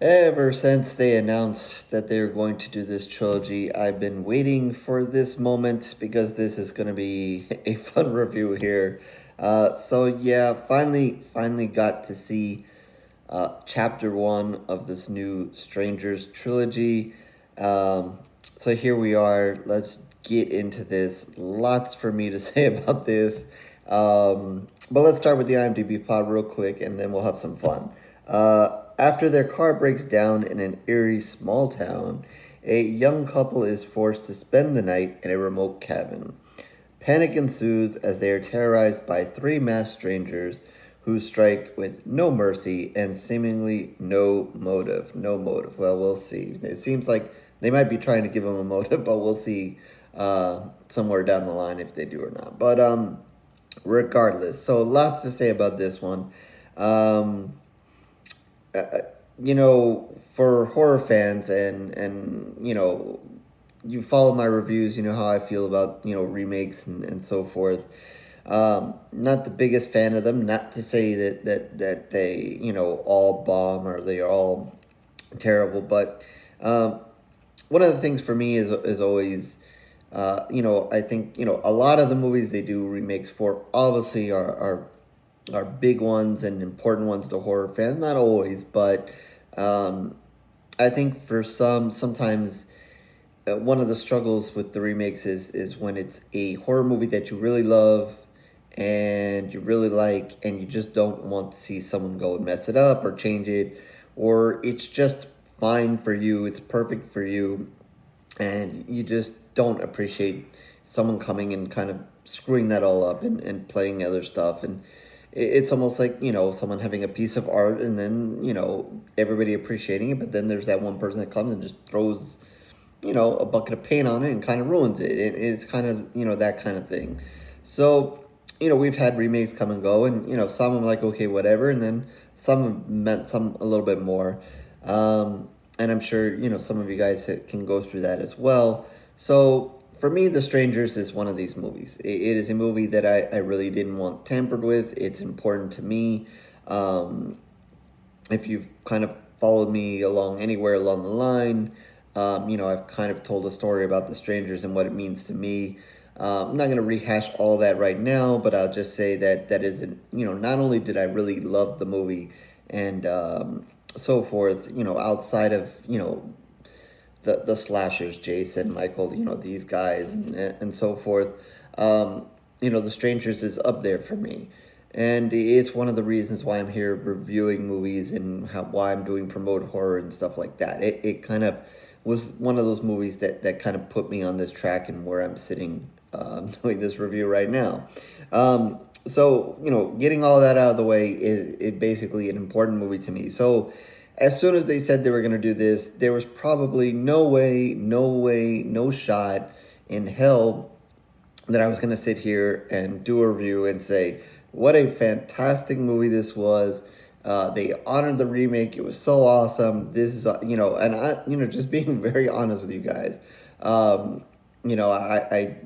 Ever since they announced that they were going to do this trilogy, I've been waiting for this moment because this is going to be a fun review here. So yeah, finally got to see chapter one of this new Strangers trilogy. Um, so here we are. Let's get into this. Lots for me to say about this. But let's start with the IMDb pod real quick, and then we'll have some fun. After their car breaks down in an eerie small town, a young couple is forced to spend the night in a remote cabin. Panic ensues as they are terrorized by three masked strangers who strike with no mercy and seemingly no motive. No motive. Well, we'll see. It seems like they might be trying to give them a motive, but we'll see somewhere down the line if they do or not. But regardless, so lots to say about this one. Um, uh, uh, for horror fans and you follow my reviews, you know how I feel about remakes and so forth. Not the biggest fan of them. Not to say that they all bomb or they are all terrible, but um, one of the things for me is always I think a lot of the movies they do remakes for obviously are big ones and important ones to horror fans. Not always, but um, I think for sometimes one of the struggles with the remakes is when it's a horror movie that you really love and you really like, and you just don't want to see someone go and mess it up or change it, or it's just fine for you, it's perfect for you, and you just don't appreciate someone coming and kind of screwing that all up and playing other stuff. And it's almost like someone having a piece of art and then everybody appreciating it, but then there's that one person that comes and just throws a bucket of paint on it and kind of ruins it. It's kind of that kind of thing. So we've had remakes come and go, and some I'm like, okay, whatever, and then some have meant some a little bit more. And I'm sure some of you guys can go through that as well. So for me, The Strangers is one of these movies. It is a movie that I really didn't want tampered with. It's important to me. Um, if you've kind of followed me along anywhere along the line, I've kind of told a story about The Strangers and what it means to me. I'm not going to rehash all that right now, but I'll just say that isn't, not only did I really love the movie and so forth, outside of, the slashers, Jason, Michael, these guys and so forth, The Strangers is up there for me. And it's one of the reasons why I'm here reviewing movies and why I'm doing promote horror and stuff like that. It kind of was one of those movies that kind of put me on this track and where I'm sitting doing this review right now. So, getting all that out of the way is it basically an important movie to me. So, as soon as they said they were going to do this, there was probably no way, no shot in hell that I was going to sit here and do a review and say, what a fantastic movie this was. They honored the remake. It was so awesome. This is, and I, just being very honest with you guys. I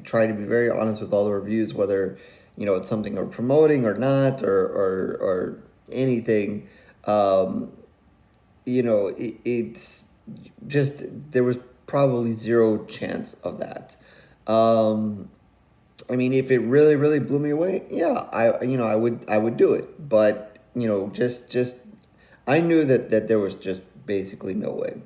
try to be very honest with all the reviews, whether, it's something we're promoting or not, or anything. Um, it's just, there was probably zero chance of that. Um, I mean, if it really, really blew me away, yeah, I would do it. But just I knew that there was just basically no way,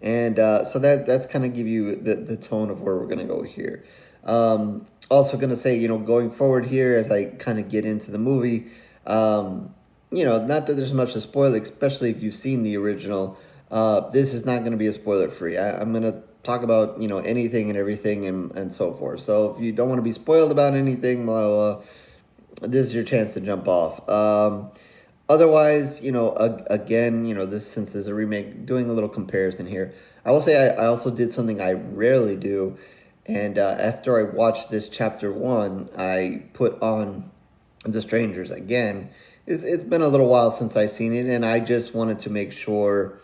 and so that's kind of give you the tone of where we're gonna go here. Also gonna say, going forward here as I kind of get into the movie, not that there's much to spoil, especially if you've seen the original. This is not going to be a spoiler free. I'm going to talk about anything and everything and so forth. So if you don't want to be spoiled about anything, well, this is your chance to jump off. Otherwise, again, this since there's a remake, doing a little comparison here. I will say I also did something I rarely do, and after I watched this chapter one, I put on The Strangers again. It's been a little while since I've seen it, and I just wanted to make sure,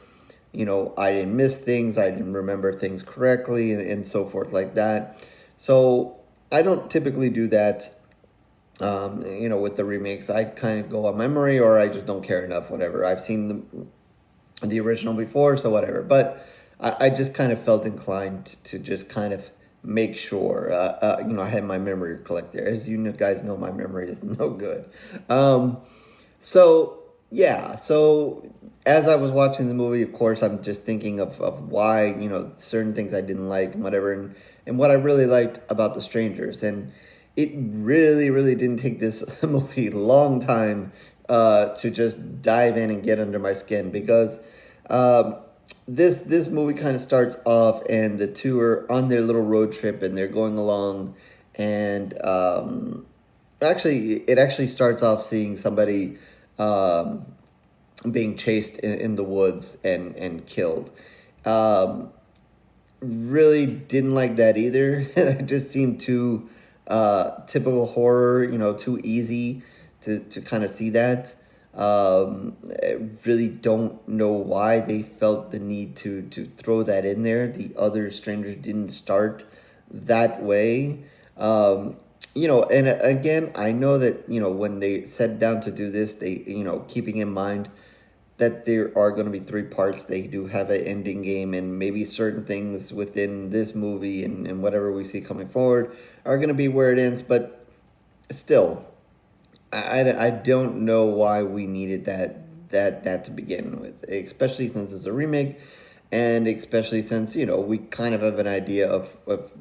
I didn't miss things, I didn't remember things correctly, and so forth like that. So I don't typically do that, with the remakes. I kind of go on memory, or I just don't care enough, whatever. I've seen the original before, so whatever. But I just kind of felt inclined to just kind of make sure. I had my memory collect there. As you guys know, my memory is no good. Um, so yeah, so as I was watching the movie, of course, I'm just thinking of why certain things I didn't like and whatever, and what I really liked about The Strangers, and it really really didn't take this movie a long time to just dive in and get under my skin because. Um, this movie kind of starts off and the two are on their little road trip and they're going along and it actually starts off seeing somebody um, being chased in the woods and killed. Um, really didn't like that either. It just seemed too typical horror, too easy to kind of see that. I really don't know why they felt the need to throw that in there. The other strangers didn't start that way. And again, I know that, when they sat down to do this, they, keeping in mind that there are going to be three parts. They do have an ending game, and maybe certain things within this movie and whatever we see coming forward are going to be where it ends. But still, I don't know why we needed that to begin with, especially since it's a remake, and especially since we kind of have an idea of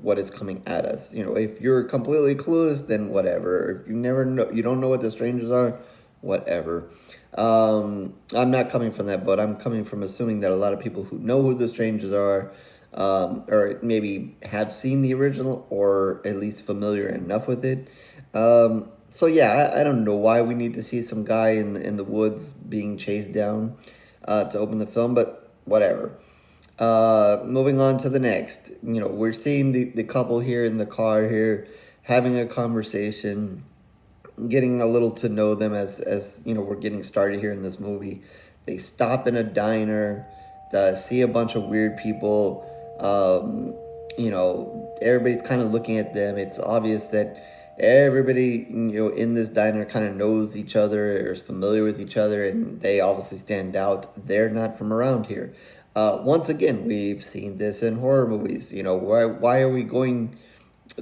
what is coming at us. If you're completely clueless, then whatever. If you don't know what the strangers are, whatever. I'm not coming from that, but I'm coming from assuming that a lot of people who know who the strangers are, or maybe have seen the original, or at least familiar enough with it. So yeah, I don't know why we need to see some guy in the woods being chased down to open the film, but whatever. Moving on to the next. We're seeing the couple here in the car here having a conversation, getting a little to know them as we're getting started here in this movie. They stop in a diner, see a bunch of weird people. Everybody's kind of looking at them. It's obvious that everybody in this diner kind of knows each other or is familiar with each other, and they obviously stand out. They're not from around here. Once again, we've seen this in horror movies. Why are we going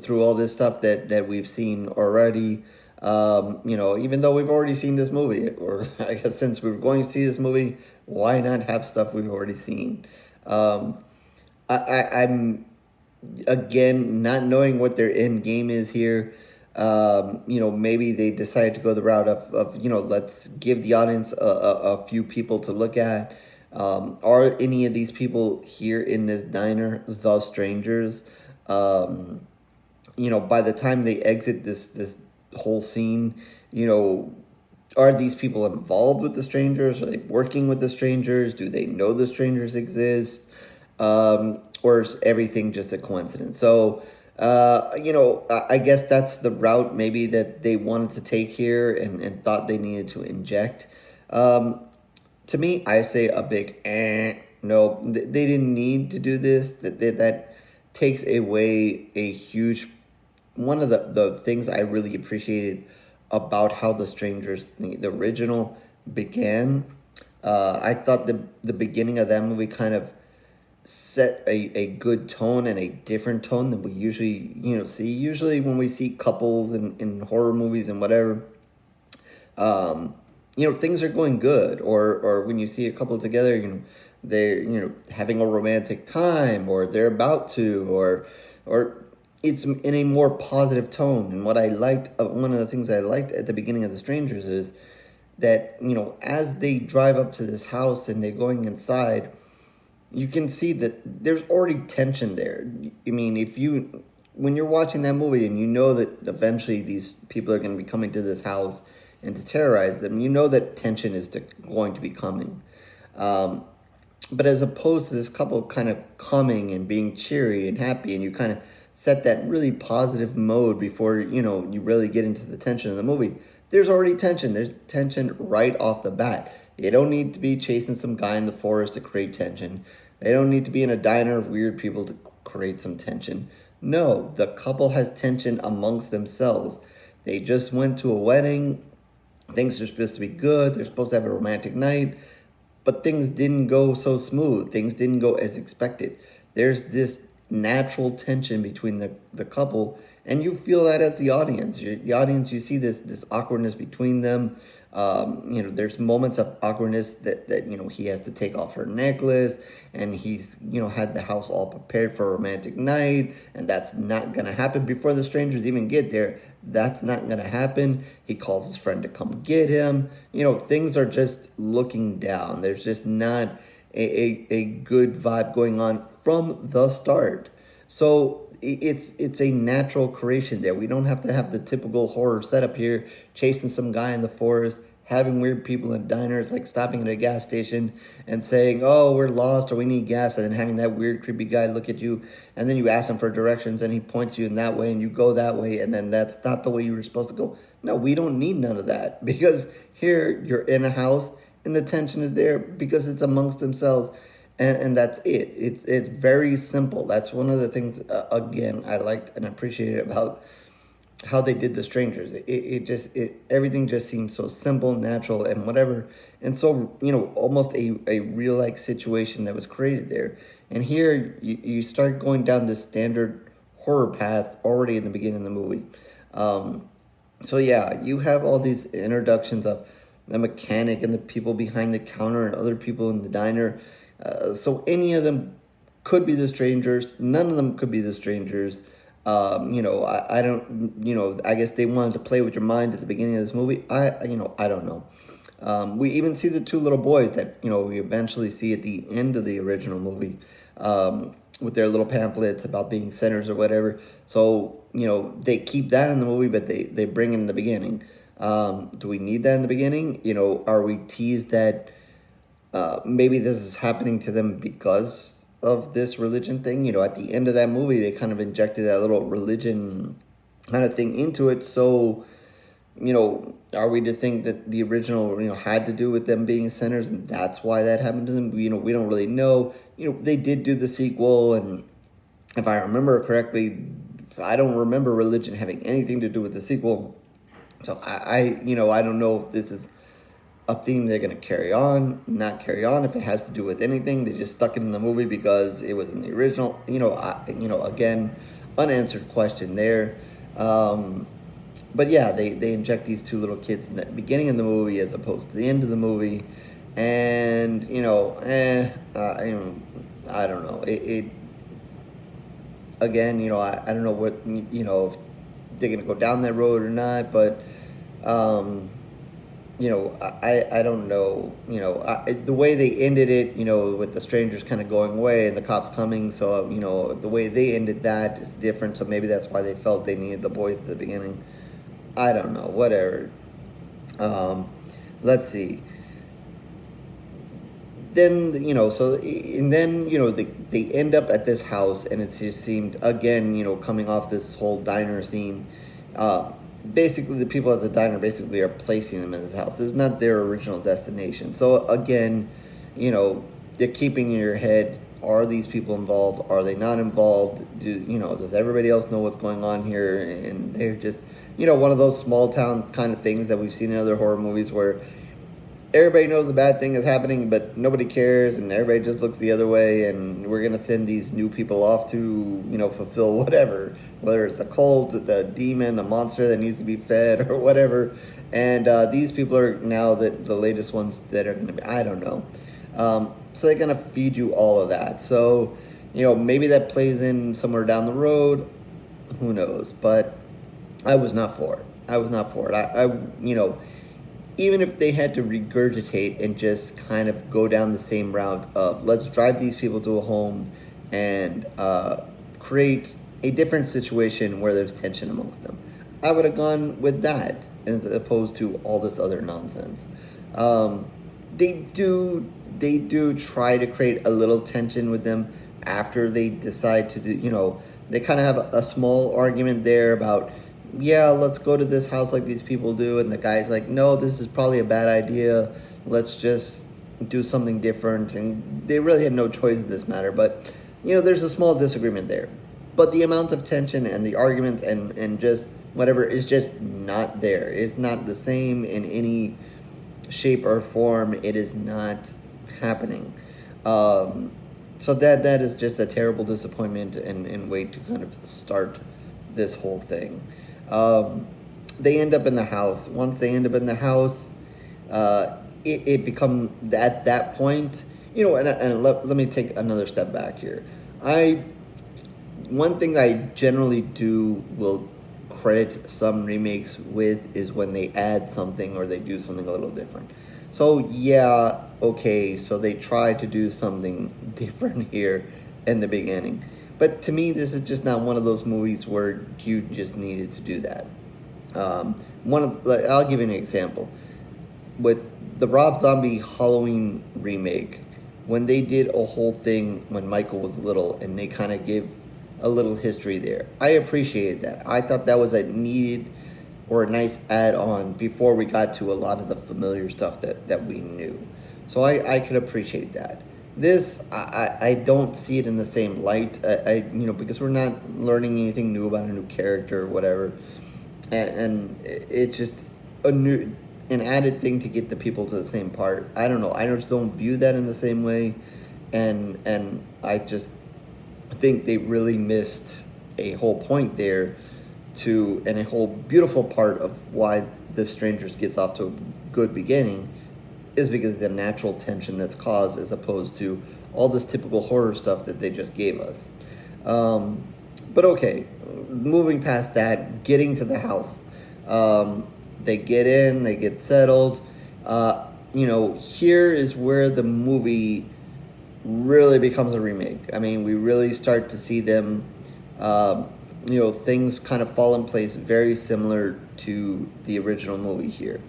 through all this stuff that we've seen already? Even though we've already seen this movie, or I guess since we're going to see this movie, why not have stuff we've already seen? Um, I'm again not knowing what their end game is here. Maybe they decided to go the route of let's give the audience a few people to look at. Are any of these people here in this diner the strangers? By the time they exit this whole scene, are these people involved with the strangers? Are they working with the strangers? Do they know the strangers exist? Or is everything just a coincidence? So, I guess that's the route maybe that they wanted to take here and thought they needed to inject. To me, I say a big no, they didn't need to do this. That takes away a huge one of the things I really appreciated about how The Strangers, the original, began. I thought the beginning of that movie kind of set a good tone and a different tone than we usually see. Usually when we see couples in horror movies and whatever, things are going good, or when you see a couple together, they're having a romantic time, or they're about to, or it's in a more positive tone. And what I liked, one of the things I liked at the beginning of The Strangers is that as they drive up to this house and they're going inside, you can see that there's already tension there. I mean, when you're watching that movie and you know that eventually these people are going to be coming to this house and to terrorize them, you know that tension is going to be coming. But as opposed to this couple kind of coming and being cheery and happy, and you kind of set that really positive mode before you really get into the tension of the movie, there's already tension. There's tension right off the bat. They don't need to be chasing some guy in the forest to create tension. They don't need to be in a diner of weird people to create some tension. No, the couple has tension amongst themselves. They just went to a wedding. Things are supposed to be good. They're supposed to have a romantic night. but things didn't go so smooth. Things didn't go as expected. There's this natural tension between the couple, and you feel that as the audience. The audience, you see this awkwardness between them. There's moments of awkwardness that he has to take off her necklace, and he's had the house all prepared for a romantic night, and that's not gonna happen before the strangers even get there. That's not gonna happen. He calls his friend to come get him. Things are just looking down. There's just not a good vibe going on from the start. So it's a natural creation there. We don't have to have the typical horror setup here, chasing some guy in the forest, having weird people in diners, like stopping at a gas station and saying, "Oh, we're lost," or "We need gas," and then having that weird, creepy guy look at you, and then you ask him for directions, and he points you in that way, and you go that way, and then that's not the way you were supposed to go. No, we don't need none of that, because here you're in a house, and the tension is there because it's amongst themselves. And that's it. It's very simple. That's one of the things, again, I liked and appreciated about how they did the strangers. Everything just seemed so simple, natural, and whatever, and so almost a real like situation that was created there. And here you start going down this standard horror path already in the beginning of the movie. So yeah, you have all these introductions of the mechanic and the people behind the counter and other people in the diner. So any of them could be the strangers. None of them could be the strangers. I don't, I guess they wanted to play with your mind at the beginning of this movie. I don't know. We even see the two little boys that, we eventually see at the end of the original movie, with their little pamphlets about being sinners or whatever. So, they keep that in the movie, but they bring it in the beginning. Do we need that in the beginning? Are we teased that maybe this is happening to them because of this religion thing? At the end of that movie, they kind of injected that little religion kind of thing into it. So, are we to think that the original, had to do with them being sinners, and that's why that happened to them? We don't really know. They did do the sequel, and if I remember correctly, I don't remember religion having anything to do with the sequel. So I don't know if this is a theme they're going to carry on, not carry on. If it has to do with anything, they just stuck it in the movie because it was in the original. Again, unanswered question there. But yeah, they inject these two little kids in the beginning of the movie as opposed to the end of the movie, and I don't know. It again, I don't know what if they're gonna go down that road or not, but. I don't know, the way they ended it, with the strangers kind of going away and the cops coming. So, the way they ended that is different. So maybe that's why they felt they needed the boys at the beginning. I don't know, whatever. Let's see. Then, they end up at this house, and it just seemed, again, coming off this whole diner scene, basically the people at the diner basically are placing them in this house. This is not their original destination. So again, they're keeping in your head, are these people involved? Are they not involved? Does everybody else know what's going on here? And they're just, one of those small town kind of things that we've seen in other horror movies where everybody knows the bad thing is happening, but nobody cares, and everybody just looks the other way, and we're going to send these new people off to, fulfill whatever, whether it's the cult, the demon, the monster that needs to be fed, or whatever. And these people are now the latest ones that are going to be, I don't know. So they're going to feed you all of that. So, maybe that plays in somewhere down the road. Who knows? But I was not for it. Even if they had to regurgitate and just kind of go down the same route of let's drive these people to a home and create a different situation where there's tension amongst them, I would have gone with that as opposed to all this other nonsense. They do try to create a little tension with them after they decide to do, they kind of have a small argument there about, yeah, let's go to this house like these people do. And the guy's like, no, this is probably a bad idea. Let's just do something different. And they really had no choice in this matter. But, there's a small disagreement there. But the amount of tension and the argument and just whatever is just not there. It's not the same in any shape or form. It is not happening. Um, so that is just a terrible disappointment and way to kind of start this whole thing. Um, they end up in the house. Once they end up in the house, it becomes at that point, and let me take another step back here. I One thing I generally do will credit some remakes with is when they add something or they do something a little different. So yeah, okay, so they try to do something different here in the beginning. But to me, this is just not one of those movies where you just needed to do that. I'll give you an example with the Rob Zombie Halloween remake, when they did a whole thing when Michael was little and they kind of give a little history there. I appreciate that. I thought that was a needed or a nice add-on before we got to a lot of the familiar stuff that we knew. So I could appreciate that. This, I don't see it in the same light. Because we're not learning anything new about a new character or whatever. And it's just an added thing to get the people to the same part. I don't know. I just don't view that in the same way, and I just think they really missed a whole point there, and a whole beautiful part of why The Strangers gets off to a good beginning is because of the natural tension that's caused, as opposed to all this typical horror stuff that they just gave us. But okay, moving past that, getting to the house. They get in, they get settled. Here is where the movie really becomes a remake. I mean, we really start to see them, things kind of fall in place very similar to the original movie here.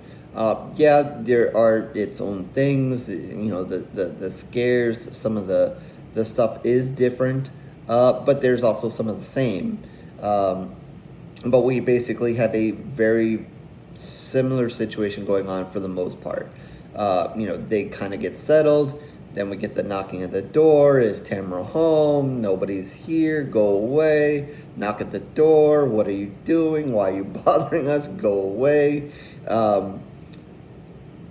Yeah, there are its own things, the scares, some of the stuff is different, but there's also some of the same. But we basically have a very similar situation going on for the most part. They kind of get settled. Then we get the knocking at the door. Is Tamara home? Nobody's here. Go away. Knock at the door. What are you doing? Why are you bothering us? Go away. I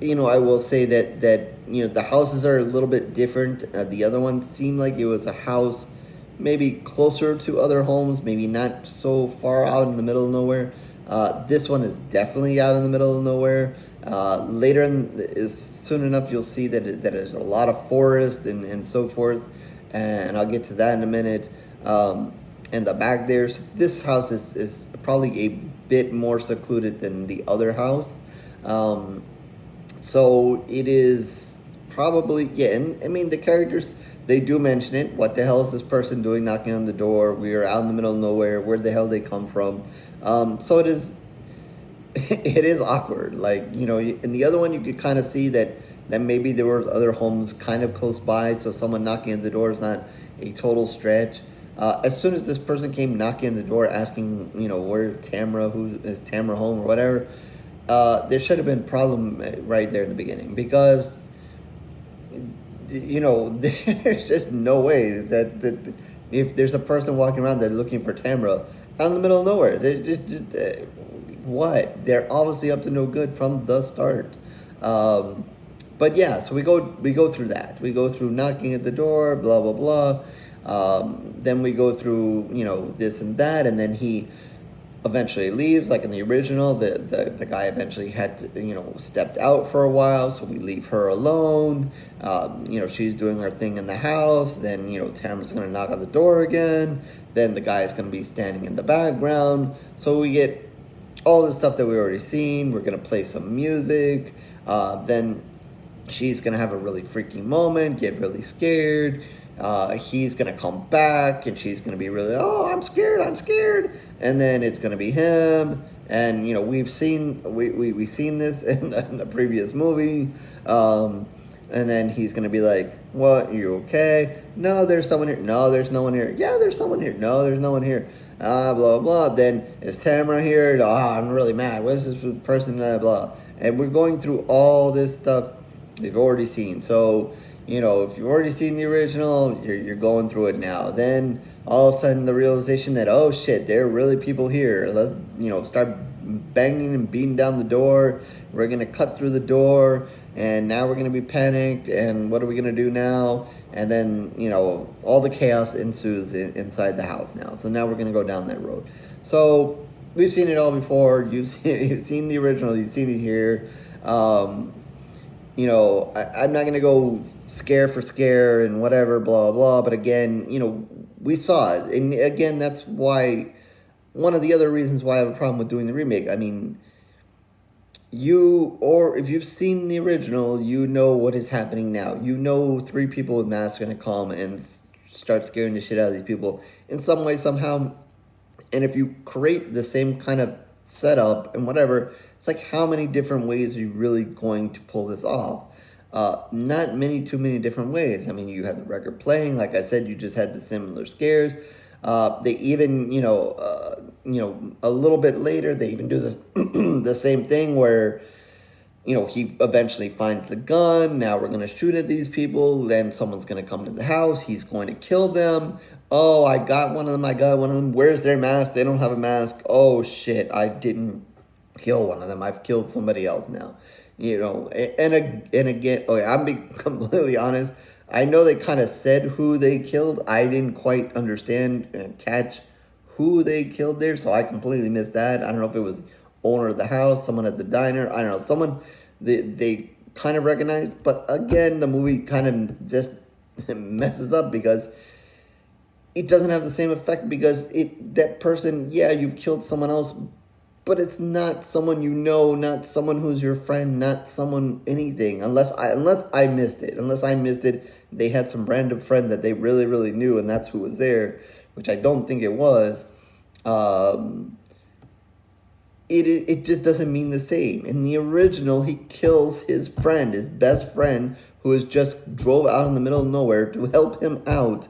will say that the houses are a little bit different. The other one seemed like it was a house maybe closer to other homes, maybe not so far out in the middle of nowhere. This one is definitely out in the middle of nowhere. Soon enough, you'll see that there's a lot of forest and so forth, and I'll get to that in a minute. In the back there, so this house is probably a bit more secluded than the other house. So it is probably, yeah, and I mean, the characters, they do mention it. What the hell is this person doing knocking on the door? We are out in the middle of nowhere. Where the hell they come from? So it is it is awkward. Like, in the other one, you could kind of see that maybe there were other homes kind of close by, so someone knocking at the door is not a total stretch. As soon as this person came knocking on the door asking, where Tamara, who is Tamara home or whatever, there should have been a problem right there in the beginning, because there's just no way that if there's a person walking around there looking for Tamara out in the middle of nowhere, they just what? They're obviously up to no good from the start. But yeah, so we go through that. We go through knocking at the door, blah blah blah. Then we go through this and that, and then he eventually leaves. Like in the original, the guy eventually had to, stepped out for a while, so we leave her alone. She's doing her thing in the house. Then Tamara's gonna knock on the door again. Then the guy's gonna be standing in the background. So we get all the stuff that we already seen. We're gonna play some music. Then she's gonna have a really freaky moment, get really scared. He's gonna come back, and she's gonna be really, oh, I'm scared, and then it's gonna be him. And we've seen seen this in the previous movie. And then he's gonna be like, what? You okay? No, there's someone here. No, there's no one here. Yeah, there's someone here. No, there's no one here. Blah blah. Then is Tamara here? Oh, I'm really mad. What's this person? Blah blah. And we're going through all this stuff we've already seen. So if you've already seen the original, you're going through it now. Then all of a sudden the realization that, oh shit, there are really people here. Let's start banging and beating down the door. We're gonna cut through the door. and now we're gonna be panicked, and what are we gonna do now? And then, all the chaos ensues inside the house now. So now we're gonna go down that road. So we've seen it all before. You've seen the original. You've seen it here. Um, I'm not gonna go scare for scare and whatever, blah blah. But again, we saw it, and again, that's why one of the other reasons why I have a problem with doing the remake. I mean, or if you've seen the original, you know what is happening now. You know, three people with masks are gonna come and start scaring the shit out of these people in some way, somehow. And if you create the same kind of setup and whatever, it's like, how many different ways are you really going to pull this off? Not too many different ways. I mean, you have the record playing. Like I said, you just had the similar scares. They even, a little bit later, they even do this the same thing where, he eventually finds the gun. Now we're going to shoot at these people. Then someone's going to come to the house. He's going to kill them. Oh, I got one of them. Where's their mask? They don't have a mask. Oh, shit. I didn't kill one of them. I've killed somebody else now. And again, okay, I'm being completely honest. I know they kind of said who they killed. I didn't quite understand and catch who they killed there, so I completely missed that. I don't know if it was owner of the house, someone at the diner. I don't know, someone they kind of recognized. But again, the movie kind of just messes up because it doesn't have the same effect, because that person, yeah, you've killed someone else, but it's not someone not someone who's your friend, not someone anything. Unless I missed it. They had some random friend that they really, really knew, and that's who was there, which I don't think it was. It just doesn't mean the same. In the original, he kills his friend, his best friend, who has just drove out in the middle of nowhere to help him out,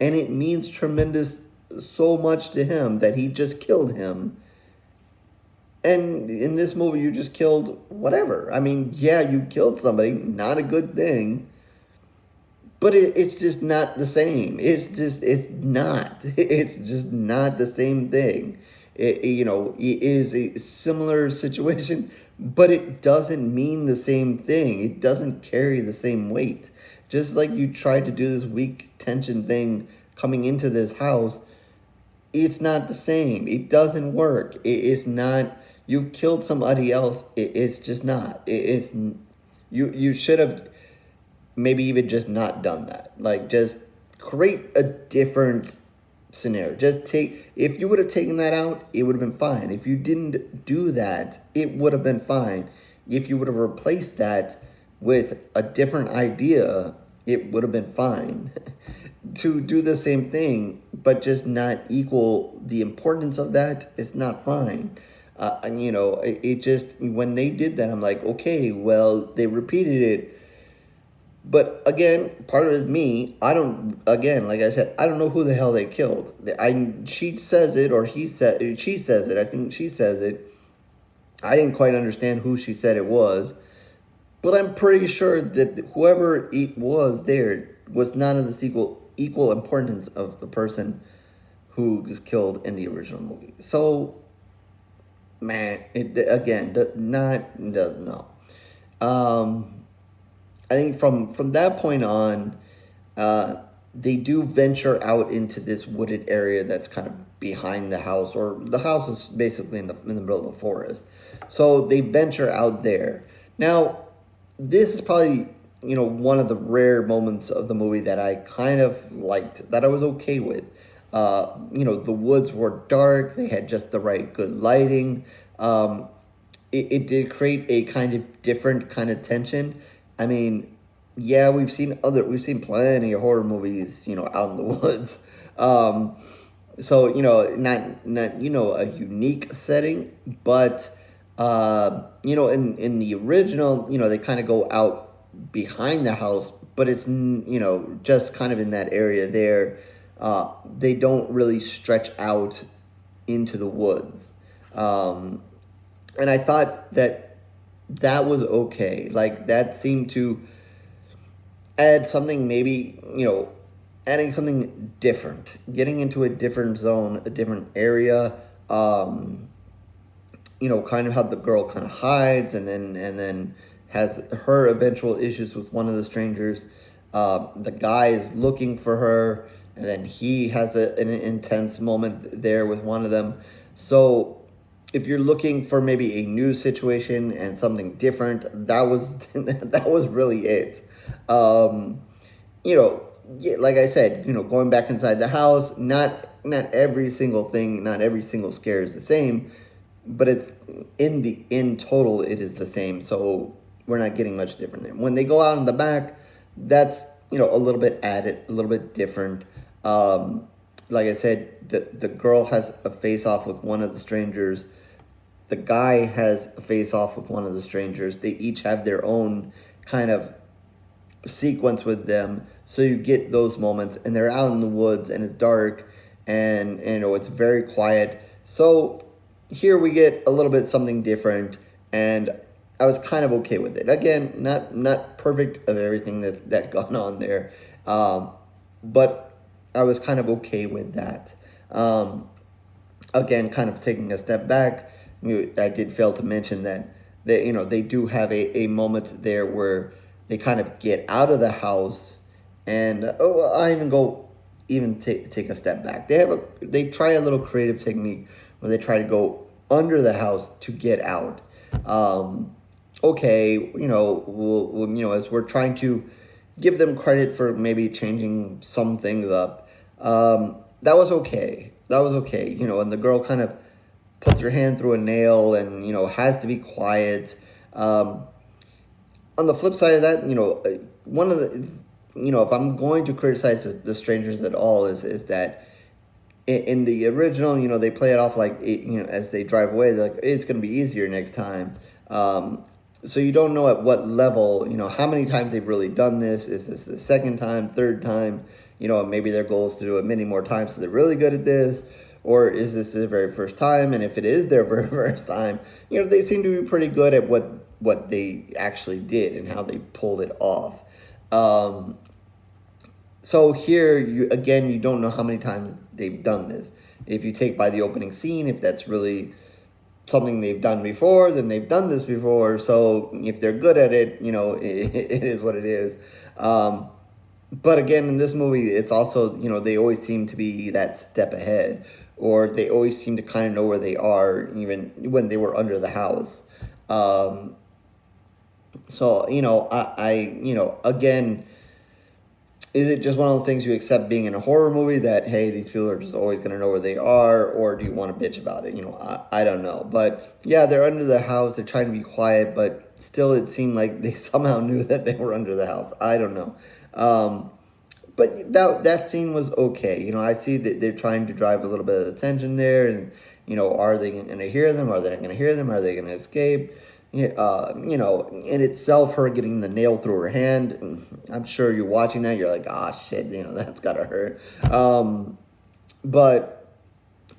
and it means so much to him that he just killed him. And in this movie, you just killed whatever. I mean, yeah, you killed somebody, not a good thing, but it's just not the same. It's just not the same thing. It is a similar situation, but it doesn't mean the same thing. It doesn't carry the same weight. Just like you tried to do this weak tension thing coming into this house, it's not the same. It doesn't work. It's not. You've killed somebody else. It's just not. You should have maybe even just not done that. Like, just create a different scenario. If you would have taken that out, it would have been fine. If you didn't do that, it would have been fine. If you would have replaced that with a different idea, it would have been fine. To do the same thing, but just not equal the importance of that, is not fine. And it just, when they did that, I'm like, okay, well, they repeated it. But again, part of it is me. Like I said, I don't know who the hell they killed. She says it, or she says it. I think she says it. I didn't quite understand who she said it was, but I'm pretty sure that whoever it was there was not of the equal importance of the person who was killed in the original movie. So, man, it again doesn't know. I think from that point on, they do venture out into this wooded area that's kind of behind the house, or the house is basically in the middle of the forest. So they venture out there. Now, this is probably, one of the rare moments of the movie that I kind of liked, that I was okay with. The woods were dark. They had just the right good lighting. It did create a kind of different kind of tension. I mean, yeah, we've seen plenty of horror movies, out in the woods. So, not a unique setting, but, in the original, they kind of go out behind the house, but it's, just kind of in that area there. They don't really stretch out into the woods. And I thought that was okay. Like, that seemed to add something, maybe, adding something different, getting into a different zone, a different area. Kind of how the girl kind of hides, and then has her eventual issues with one of the strangers. The guy is looking for her, and then he has an intense moment there with one of them. So if you're looking for maybe a new situation and something different, that was that was really it. Um, you know, yeah, like I said, going back inside the house, not every single thing, not every single scare is the same, but it's in total it is the same. So we're not getting much different there. When they go out in the back, that's a little bit added, a little bit different. Um, like I said, the girl has a face off with one of the strangers. The guy has a face off with one of the strangers. They each have their own kind of sequence with them, so you get those moments, and they're out in the woods and it's dark, and it's very quiet. So here we get a little bit something different, and I was kind of okay with it. Again, not perfect of everything that gone on there, but I was kind of okay with that. Again, kind of taking a step back, I did fail to mention that they do have a moment there where they kind of get out of the house, and I even take a step back. They try a little creative technique where they try to go under the house to get out. Okay, we'll as we're trying to give them credit for maybe changing some things up. That was okay. That was okay. And the girl kind of puts her hand through a nail and has to be quiet. On the flip side of that, one of the if I'm going to criticize the strangers at all, is that in the original, they play it off like as they drive away, they're like, it's going to be easier next time. So you don't know at what level, how many times they've really done this. Is this the second time, third time? Maybe their goal is to do it many more times, so they're really good at this. Or is this their very first time? And if it is their very first time, they seem to be pretty good at what they actually did and how they pulled it off. So here, you don't know how many times they've done this. If you take by the opening scene, if that's really something they've done before, then they've done this before. So if they're good at it, it is what it is. But again, in this movie, it's also, they always seem to be that step ahead, or they always seem to kind of know where they are, even when they were under the house. So, again, is it just one of those things you accept being in a horror movie that, hey, these people are just always going to know where they are, or do you want to bitch about it? I don't know. But, yeah, they're under the house. They're trying to be quiet, but still it seemed like they somehow knew that they were under the house. I don't know. But that scene was okay. I see that they're trying to drive a little bit of attention there, and, are they going to hear them? Are they not going to hear them? Are they going to escape? In itself, her getting the nail through her hand, I'm sure you're watching that, you're like, ah, shit, that's gotta hurt. But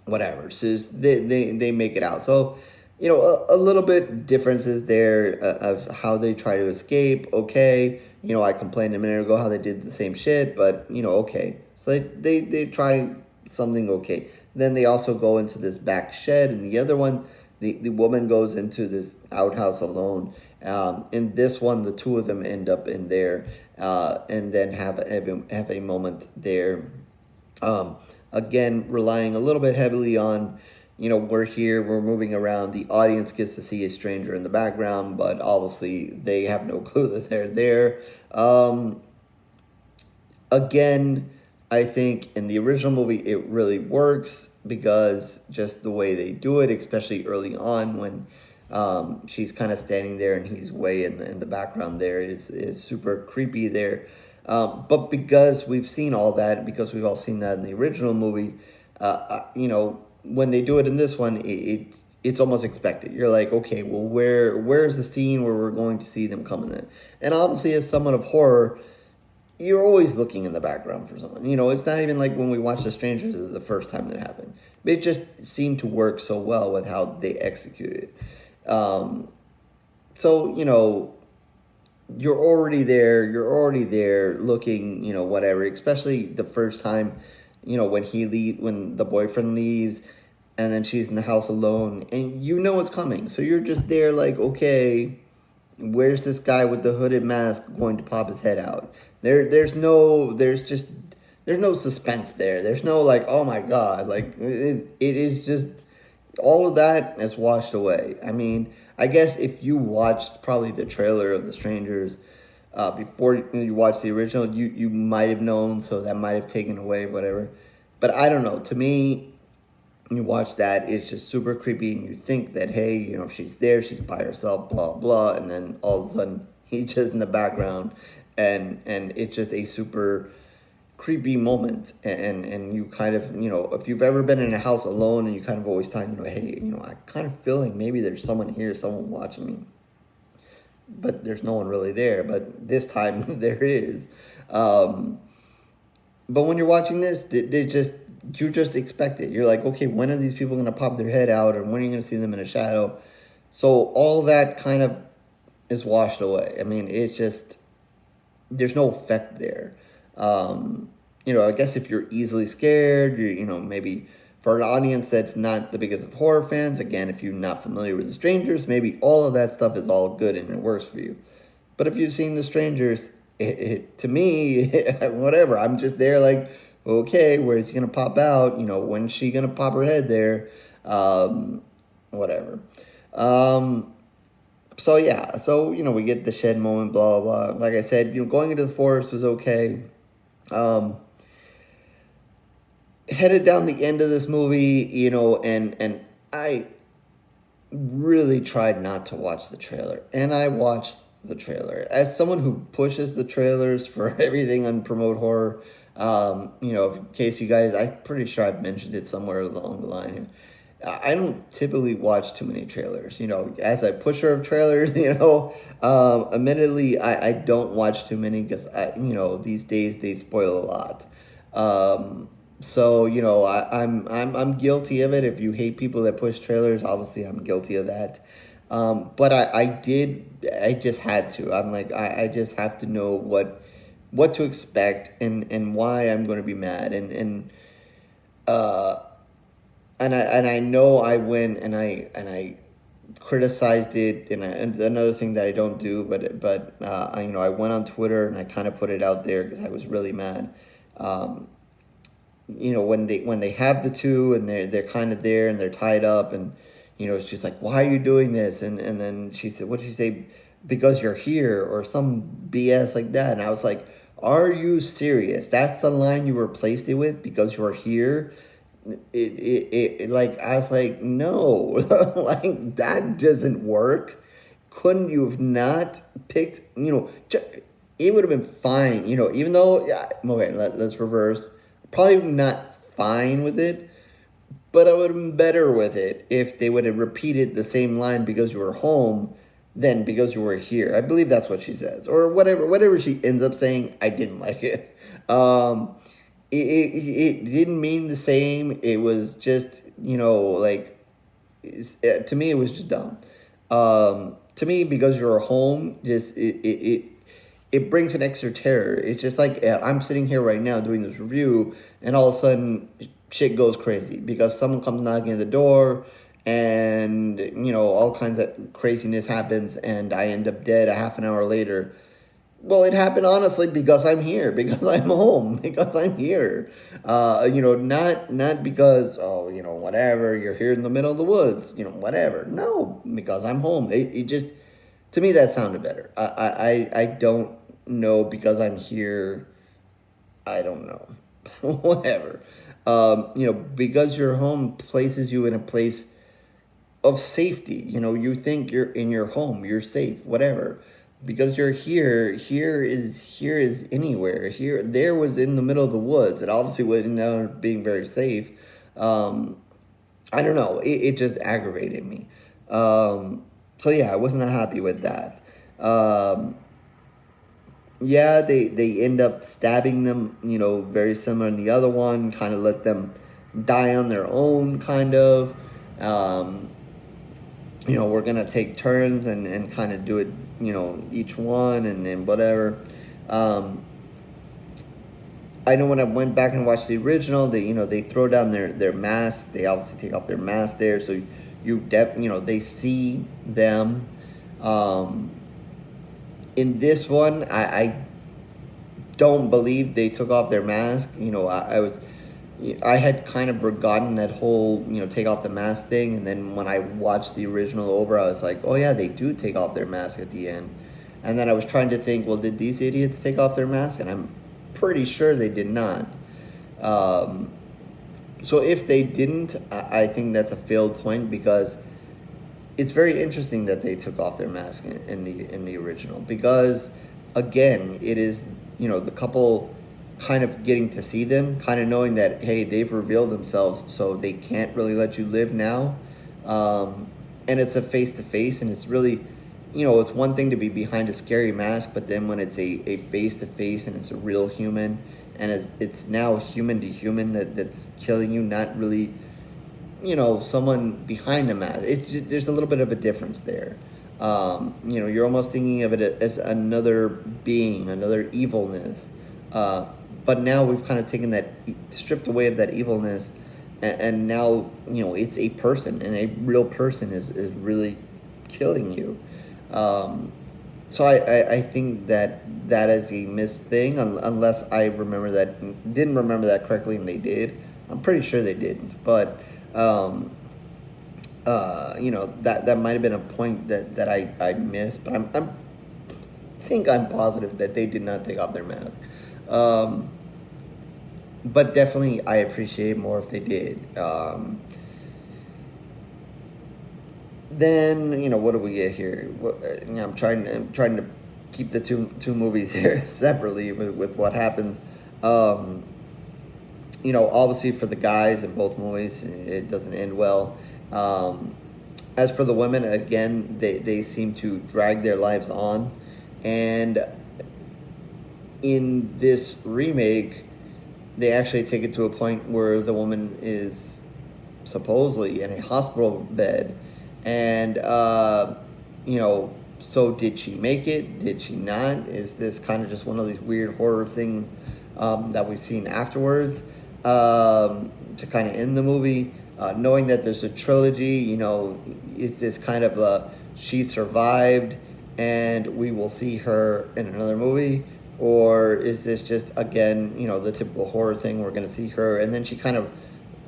whatever, so they make it out. So, a little bit differences there of how they try to escape. Okay, I complained a minute ago how they did the same shit, but, okay. So they try something okay. Then they also go into this back shed, and the other one, the woman goes into this outhouse alone. In this one, the two of them end up in there, and then have a moment there. Again, relying a little bit heavily on, we're here, we're moving around. The audience gets to see a stranger in the background, but obviously they have no clue that they're there. Again, I think in the original movie it really works, because just the way they do it, especially early on when she's kind of standing there and he's way in the background there, is super creepy there. But because we've seen all that, because we've all seen that in the original movie, when they do it in this one, it's almost expected. You're like, okay, well, where's the scene where we're going to see them coming in? And obviously, as someone of horror, you're always looking in the background for someone. It's not even like when we watched The Strangers the first time that happened. It just seemed to work so well with how they executed. So, you're already there looking, whatever, especially the first time, when the boyfriend leaves, and then she's in the house alone, and it's coming. So you're just there like, okay, where's this guy with the hooded mask going to pop his head out? There's no suspense there. There's no like, oh my god, like it is just all of that is washed away. I mean, I guess if you watched probably the trailer of The Strangers before you watched the original, you might have known, so that might have taken away whatever. But I don't know. To me, you watch that, it's just super creepy, and you think that, hey, she's there, she's by herself, blah blah, and then all of a sudden he's just in the background, and it's just a super creepy moment, and you kind of, if you've ever been in a house alone, and you kind of always thought, hey, I kind of feel like maybe there's someone here, someone watching me, but there's no one really there, but this time there is. But when you're watching this, you just expect it. You're like, okay, when are these people going to pop their head out, or when are you going to see them in a shadow? So all that kind of is washed away. I mean, it's just, there's no effect there. I guess if you're easily scared, maybe for an audience that's not the biggest of horror fans, again, if you're not familiar with The Strangers, maybe all of that stuff is all good and it works for you. But if you've seen The Strangers, to me, whatever, I'm just there like, okay, where's he going to pop out? When's she going to pop her head there? Whatever. So, yeah. So, we get the shed moment, blah, blah, blah. Like I said, going into the forest was okay. Headed down the end of this movie, and I really tried not to watch the trailer. And I watched the trailer. As someone who pushes the trailers for everything on Promote Horror, in case you guys, I'm pretty sure I've mentioned it somewhere along the line. I don't typically watch too many trailers, as a pusher of trailers, admittedly, I don't watch too many because these days they spoil a lot. So, I'm guilty of it. If you hate people that push trailers, obviously I'm guilty of that. But I just had to. I'm like, I just have to know what to expect and why I'm going to be mad. And I know I went and I criticized it, and another thing that I don't do, but I went on Twitter and I kind of put it out there because I was really mad. When they have the two and they're kind of there and they're tied up, and she's like, why are you doing this? And then she said, what did she say? Because you're here, or some BS like that. And I was like, are you serious? That's the line you replaced it with, because you're here? Like, I was like, no, like, that doesn't work. Couldn't you have not picked, it would have been fine, even though, yeah, okay, let's reverse. Probably not fine with it, but I would have been better with it if they would have repeated the same line, because you were home, than because you were here. I believe that's what she says, or whatever she ends up saying. I didn't like it. It didn't mean the same. It was just, like, to me, it was just dumb. To me, because you're home, just it brings an extra terror. It's just like, I'm sitting here right now doing this review, and all of a sudden shit goes crazy because someone comes knocking at the door, and all kinds of craziness happens, and I end up dead a half an hour later. Well, it happened honestly because I'm here, because I'm home, because I'm here. Not because, whatever, you're here in the middle of the woods, whatever. No, because I'm home. It just, to me, that sounded better. I don't know, because I'm here, I don't know. Whatever. Because you're home places you in a place of safety. You think you're in your home, you're safe, whatever. Because you're here is anywhere. There was in the middle of the woods. It obviously wouldn't end up being very safe. I don't know. It just aggravated me. So yeah, I wasn't happy with that. Yeah, they end up stabbing them, very similar in the other one, kind of let them die on their own, kind of. We're going to take turns and kind of do it, each one and whatever. I know when I went back and watched the original, they throw down their mask. They obviously take off their mask there, so they see them. In this one, I don't believe they took off their mask. I had kind of forgotten that whole, take off the mask thing. And then when I watched the original over, I was like, oh yeah, they do take off their mask at the end. And then I was trying to think, well, did these idiots take off their mask? And I'm pretty sure they did not. So if they didn't, I think that's a failed point, because it's very interesting that they took off their mask in the original, because again, it is, the couple kind of getting to see them, kind of knowing that, hey, they've revealed themselves, so they can't really let you live now. And it's a face to face, and it's really, it's one thing to be behind a scary mask, but then when it's a face to face and it's a real human, and it's now human to human that's killing you, not really, someone behind the mask. There's a little bit of a difference there. You're almost thinking of it as another being, another evilness. But now we've kind of taken that, stripped away of that evilness, and now, it's a person, and a real person is really killing you. So I think that is a missed thing, unless I didn't remember that correctly, and they did. I'm pretty sure they didn't, but that might have been a point that I missed, but I'm positive that they did not take off their mask. But definitely I appreciate more if they did. Then what do we get here? I'm trying to keep the two movies here separately with what happens. Obviously for the guys in both movies, it doesn't end well. As for the women, again, they seem to drag their lives on. And in this remake, they actually take it to a point where the woman is supposedly in a hospital bed. And, so did she make it? Did she not? Is this kind of just one of these weird horror things that we've seen afterwards to kind of end the movie? Knowing that there's a trilogy, is this kind of she survived and we will see her in another movie? Or is this just, again, the typical horror thing, we're going to see her, and then she kind of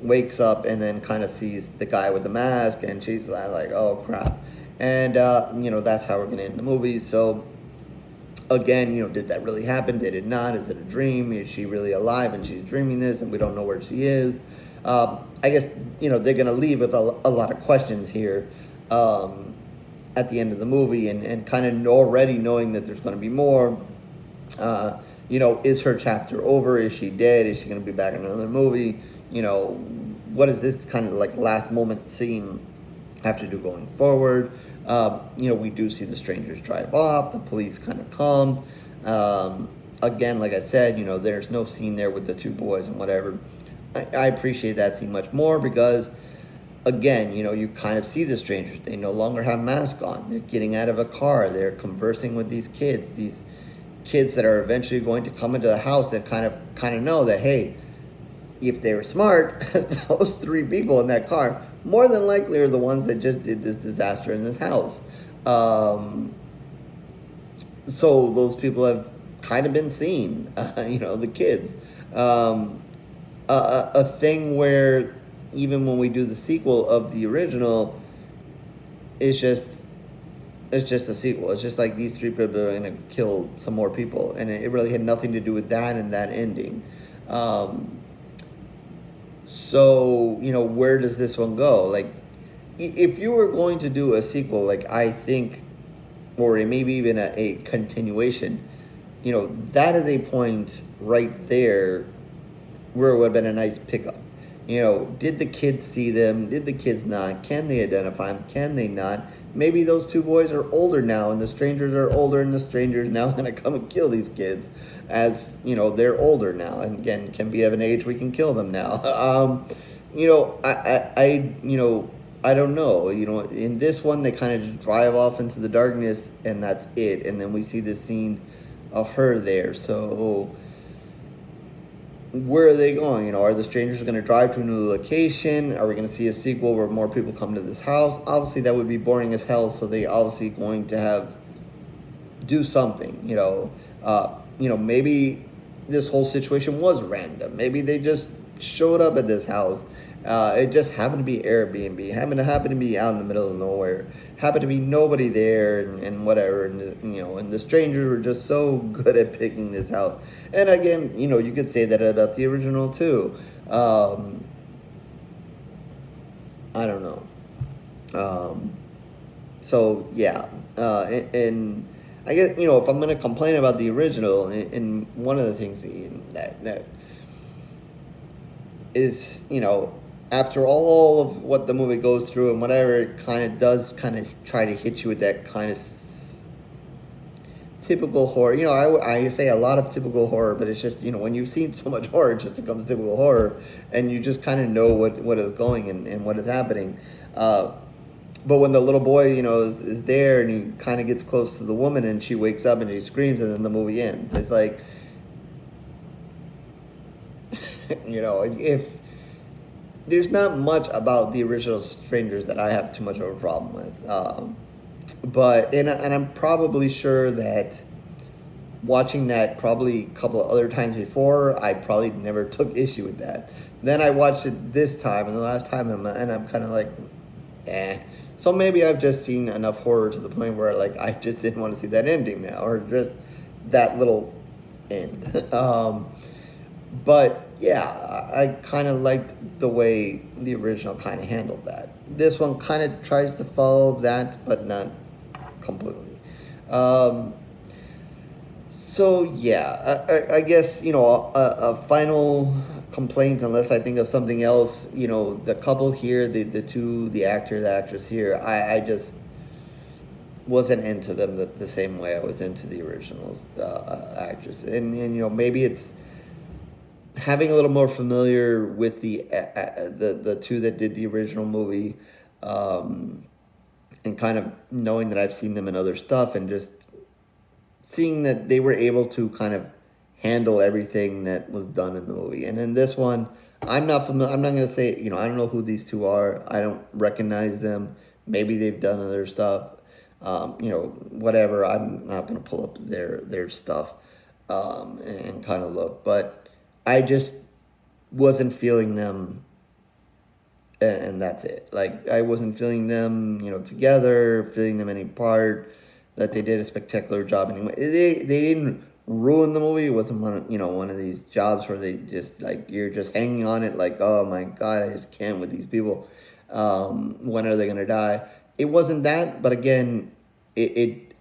wakes up and then kind of sees the guy with the mask, and she's like, oh, crap. And, that's how we're going to end the movie. So, again, did that really happen? Did it not? Is it a dream? Is she really alive and she's dreaming this and we don't know where she is? I guess, they're going to leave with a lot of questions here at the end of the movie, and kind of already knowing that there's going to be more. Is her chapter over? Is she dead? Is she going to be back in another movie? What does this kind of like last moment scene have to do going forward? We do see the strangers drive off. The police kind of come. Again, like I said, there's no scene there with the two boys and whatever. I appreciate that scene much more because, again, you kind of see the strangers. They no longer have masks on. They're getting out of a car. They're conversing with these kids that are eventually going to come into the house and kind of know that, hey, if they were smart, those three people in that car more than likely are the ones that just did this disaster in this house. So those people have kind of been seen, the kids. A thing where even when we do the sequel of the original, it's just a sequel. It's just like these three people are going to kill some more people. And it really had nothing to do with that and that ending. So, where does this one go? Like, if you were going to do a sequel, like I think, or maybe even a continuation, that is a point right there where it would have been a nice pickup. Did the kids see them? Did the kids not? Can they identify them? Can they not? Maybe those two boys are older now, and the strangers are older, and the strangers now going to come and kill these kids, as they're older now, and again can be of an age we can kill them now. I don't know. In this one they kind of just drive off into the darkness, and that's it. And then we see this scene of her there. So where are they going? Are the strangers going to drive to a new location? Are we going to see a sequel where more people come to this house? Obviously, that would be boring as hell, so they obviously going to have do something. Maybe this whole situation was random. Maybe they just showed up at this house. It just happened to be Airbnb. Happened to be out in the middle of nowhere. Happened to be nobody there and whatever. And the strangers were just so good at picking this house. And again, you could say that about the original too. I don't know. So yeah, and I guess if I'm gonna complain about the original, and one of the things that is after all of what the movie goes through and whatever, it kind of does kind of try to hit you with that kind of typical horror. I say a lot of typical horror, but it's just when you've seen so much horror, it just becomes typical horror, and you just kind of know what is going and what is happening. But when the little boy, is there and he kind of gets close to the woman and she wakes up and she screams and then the movie ends. It's like, if there's not much about the original Strangers that I have too much of a problem with. And I'm probably sure that watching that probably a couple of other times before, I probably never took issue with that. Then I watched it this time and the last time, and I'm kind of like, eh. So maybe I've just seen enough horror to the point where I just didn't want to see that ending now, or just that little end. But yeah, I kind of liked the way the original kind of handled that. This one kind of tries to follow that, but not completely. So yeah, I guess a final complaint, unless I think of something else. The couple here, the actor, the actress here, I just wasn't into them the same way I was into the original actress, and maybe it's having a little more familiar with the two that did the original movie, and kind of knowing that I've seen them in other stuff, and just seeing that they were able to kind of handle everything that was done in the movie. And in this one, I'm not familiar. I'm not going to say, I don't know who these two are. I don't recognize them. Maybe they've done other stuff. Whatever. I'm not going to pull up their stuff and kind of look. But I just wasn't feeling them, and that's it. I wasn't feeling them, together, feeling them any part. That they did a spectacular job anyway. They didn't ruin the movie. It wasn't one of these jobs where they just you're just hanging on it oh my god, I just can't with these people. When are they gonna die? It wasn't that, but again, it's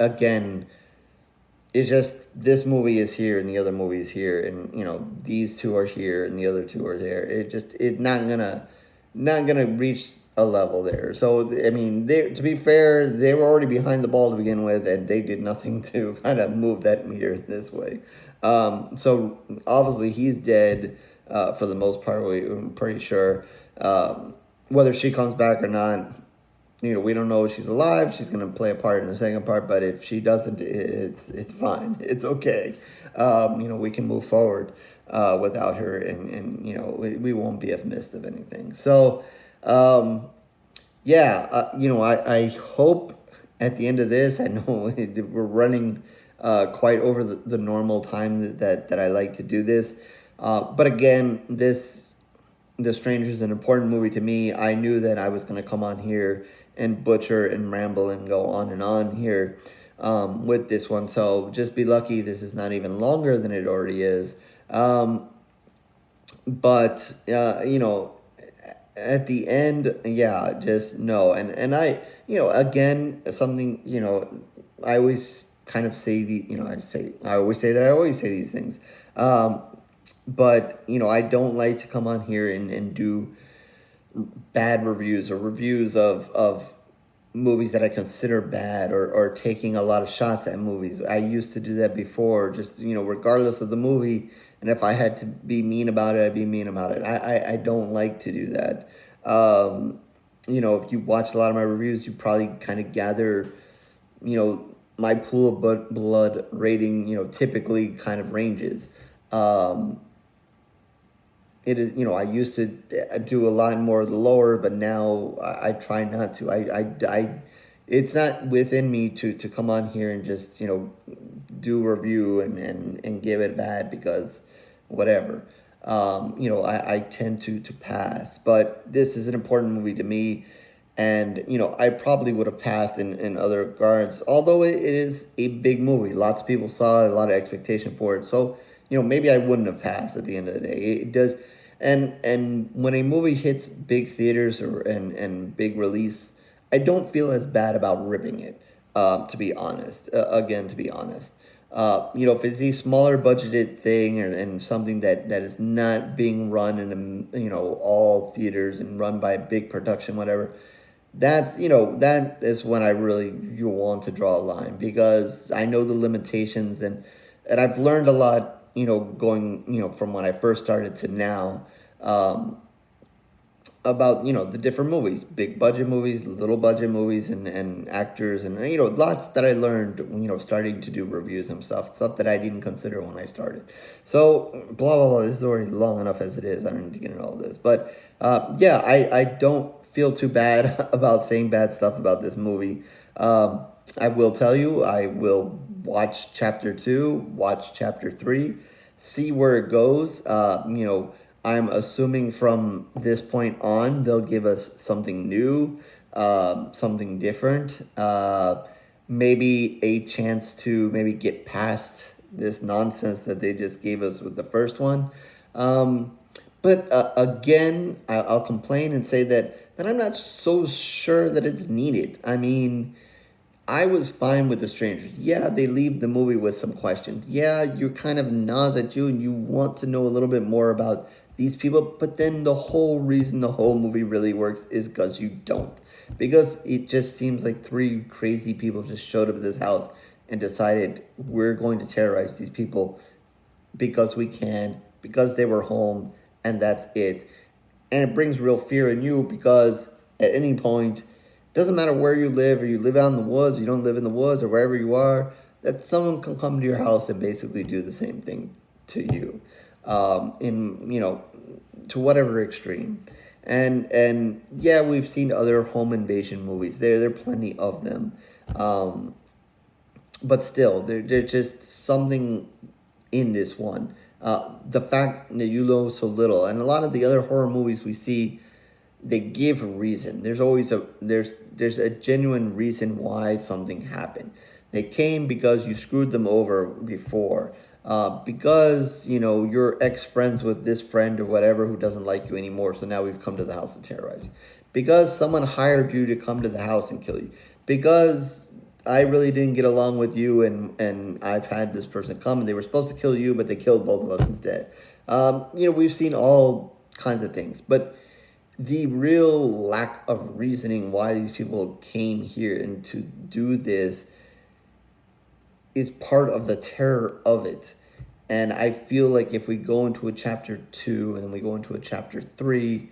just this movie is here and the other movie is here, and these two are here and the other two are there. It's not gonna reach a level there. So I mean, to be fair, they were already behind the ball to begin with, and they did nothing to kind of move that meter this way. So obviously he's dead for the most part. I'm pretty sure. Whether she comes back or not, we don't know if she's alive. She's gonna play a part in the second part, but if she doesn't, it's fine. It's okay. We can move forward without her, and we won't be missed of anything. So. I hope at the end of this, I know we're running quite over the normal time that I like to do this. But again, The Stranger is an important movie to me. I knew that I was going to come on here and butcher and ramble and go on and on here with this one. So just be lucky this is not even longer than it already is. But at the end, yeah, just no. And I, again, something, I always kind of say I always say that I always say these things. But, I don't like to come on here and do bad reviews or reviews of movies that I consider bad, or taking a lot of shots at movies. I used to do that before, just, regardless of the movie. And if I had to be mean about it, I'd be mean about it. I don't like to do that. If you watch a lot of my reviews, you probably kind of gather, my pool of blood rating, typically kind of ranges. It is, I used to do a lot more of the lower, but now I try not to. I it's not within me to come on here and just, do a review and give it bad because whatever. I tend to pass, but this is an important movie to me. And, I probably would have passed in other regards, although it is a big movie. Lots of people saw it, a lot of expectation for it. So, maybe I wouldn't have passed at the end of the day. It does. And when a movie hits big theaters and big release, I don't feel as bad about ripping it, to be honest. Again, to be honest. If it's a smaller budgeted thing and something that is not being run in, all theaters and run by a big production, whatever, that is when I really you want to draw a line because I know the limitations and I've learned a lot, going, from when I first started to now, um, about, the different movies, big budget movies, little budget movies, and actors, and, lots that I learned, starting to do reviews and stuff that I didn't consider when I started. So, blah, blah, blah, this is already long enough as it is. I don't need to get into all this. But, yeah, I don't feel too bad about saying bad stuff about this movie. I will tell you, I will watch chapter 2, watch chapter 3, see where it goes. I'm assuming from this point on, they'll give us something new, something different, maybe a chance to maybe get past this nonsense that they just gave us with the first one. But again, I'll complain and say that I'm not so sure that it's needed. I mean, I was fine with The Strangers. Yeah, they leave the movie with some questions. Yeah, you're kind of gnaws at you and you want to know a little bit more about these people, but then the whole reason the whole movie really works is because you don't. Because it just seems like three crazy people just showed up at this house and decided we're going to terrorize these people because we can, because they were home, and that's it. And it brings real fear in you because at any point, doesn't matter where you live, or you live out in the woods, you don't live in the woods, or wherever you are, that someone can come to your house and basically do the same thing to you, to whatever extreme. And yeah, we've seen other home invasion movies. There are plenty of them, but still, there's just something in this one. The fact that you know so little, and a lot of the other horror movies we see, they give a reason. There's a genuine reason why something happened. They came because you screwed them over before. Because you're ex friends with this friend or whatever who doesn't like you anymore. So now we've come to the house and terrorize you. Because someone hired you to come to the house and kill you. Because I really didn't get along with you and I've had this person come and they were supposed to kill you, but they killed both of us instead. We've seen all kinds of things, but the real lack of reasoning why these people came here and to do this is part of the terror of it. And I feel like if we go into a chapter 2 and then we go into a chapter 3,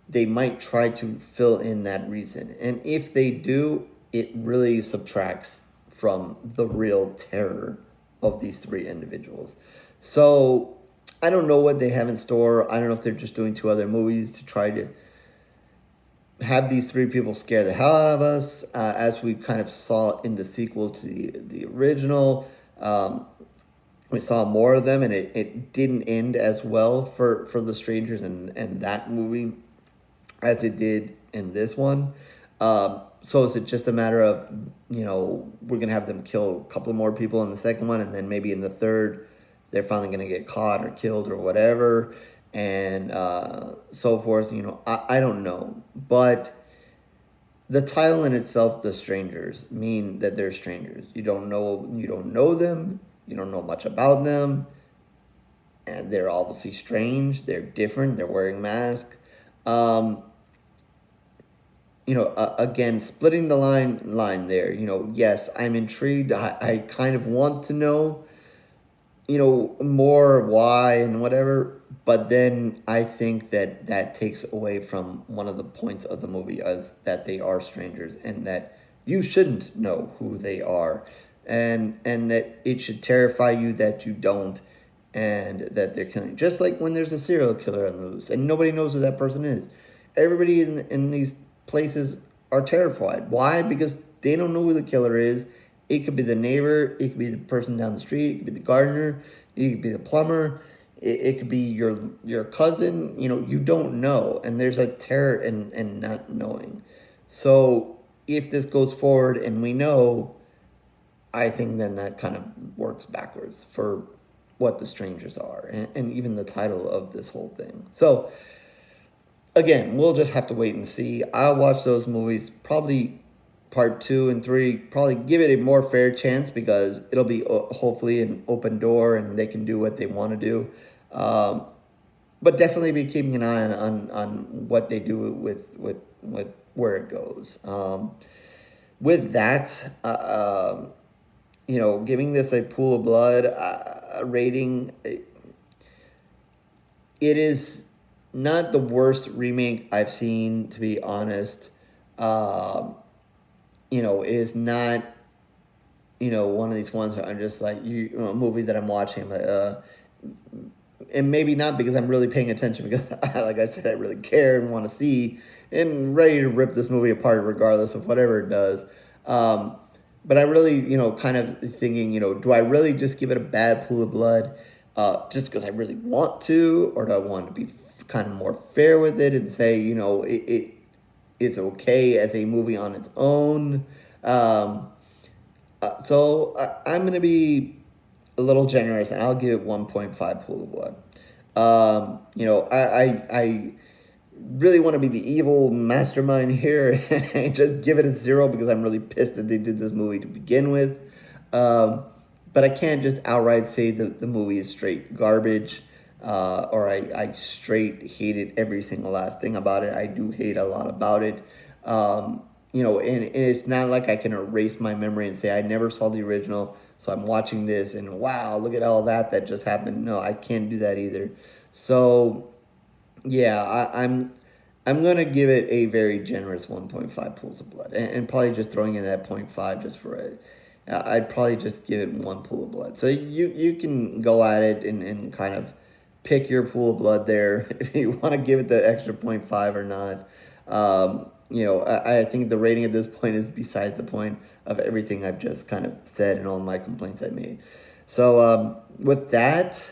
they might try to fill in that reason. And if they do, it really subtracts from the real terror of these three individuals. So I don't know what they have in store. I don't know if they're just doing 2 other movies to try to have these 3 people scare the hell out of us, as we kind of saw in the sequel to the original. We saw more of them, and it didn't end as well for the Strangers and that movie as it did in this one. So is it just a matter of, we're going to have them kill a couple more people in the second one, and then maybe in the third, they're finally going to get caught or killed or whatever, and so forth. I don't know. But the title in itself, The Strangers, mean that they're strangers. You don't know them, you don't know much about them, and they're obviously strange, they're different, they're wearing masks. Again, splitting the line there, yes, I'm intrigued. I kind of want to know, more why and whatever, but then I think that takes away from one of the points of the movie, as that they are strangers and that you shouldn't know who they are, and that it should terrify you that you don't, and that they're killing. Just like when there's a serial killer on the loose and nobody knows who that person is. Everybody in these places are terrified. Why? Because they don't know who the killer is. It could be the neighbor. It could be the person down the street. It could be the gardener. It could be the plumber. It could be your cousin. You know, you don't know, and there's a terror in not knowing. So if this goes forward and we know, I think then that kind of works backwards for what the strangers are, and even the title of this whole thing. So again, we'll just have to wait and see. I'll watch those movies, probably part 2 and 3, probably give it a more fair chance because it'll be hopefully an open door and they can do what they want to do. But definitely be keeping an eye on what they do with where it goes. With that, giving this a Pool of Blood rating, it is not the worst remake I've seen, to be honest. It is not, one of these ones where I'm just like, a movie that I'm watching, and maybe not because I'm really paying attention, because, like I said, I really care and want to see and ready to rip this movie apart regardless of whatever it does. But I really, kind of thinking, do I really just give it a bad Pool of Blood just because I really want to, or do I want to be kind of more fair with it and say, it's okay as a movie on its own? So I'm going to be a little generous, and I'll give it 1.5 Pool of Blood. I really want to be the evil mastermind here and just give it a 0 because I'm really pissed that they did this movie to begin with. But I can't just outright say the movie is straight garbage, or I straight hated every single last thing about it. I do hate a lot about it. And it's not like I can erase my memory and say I never saw the original, so I'm watching this and wow, look at all that just happened. No, I can't do that either. So yeah, I'm gonna give it a very generous 1.5 pools of blood, and probably just throwing in that 0.5 just for it. I'd probably just give it 1 pool of blood. So you can go at it and kind of pick your pool of blood there if you want to give it the extra 0.5 or not. I think the rating at this point is besides the point of everything I've just kind of said and all my complaints I made. So with that,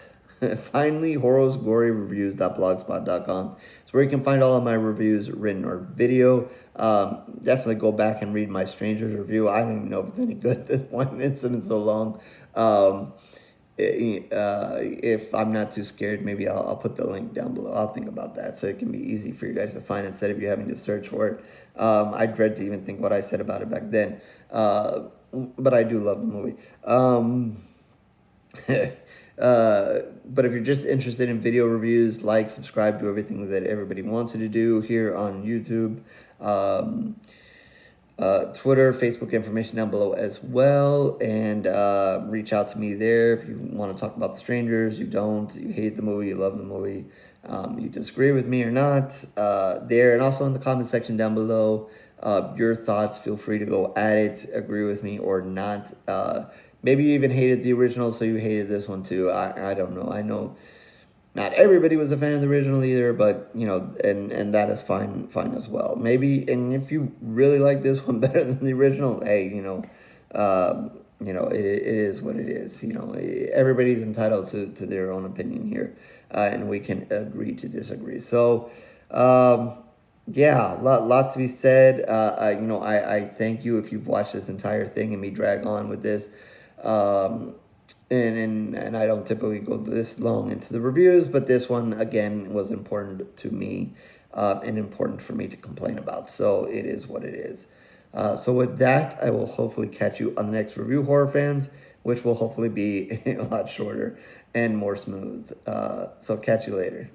finally, horrorgory.blogspot.com. It's where you can find all of my reviews, written or video. Definitely go back and read my Strangers review. I don't even know if it's any good at this point. It's been so long. If I'm not too scared, maybe I'll put the link down below. I'll think about that so it can be easy for you guys to find instead of you having to search for it. I dread to even think what I said about it back then. But I do love the movie. But if you're just interested in video reviews, like, subscribe, do everything that everybody wants you to do here on YouTube. Twitter, Facebook information down below as well, and reach out to me there if you want to talk about The Strangers, you don't, you hate the movie, you love the movie, you disagree with me or not, there, and also in the comment section down below, your thoughts, feel free to go at it, agree with me or not. Maybe you even hated the original, so you hated this one too. I don't know. I know not everybody was a fan of the original either, but, and that is fine as well. Maybe, and if you really like this one better than the original, hey, it is what it is. Everybody's entitled to their own opinion here, and we can agree to disagree. So, yeah, lots to be said. I thank you if you've watched this entire thing and me drag on with this. And I don't typically go this long into the reviews, but this one, again, was important to me, and important for me to complain about. So it is what it is. So with that, I will hopefully catch you on the next review, horror fans, which will hopefully be a lot shorter and more smooth. So catch you later.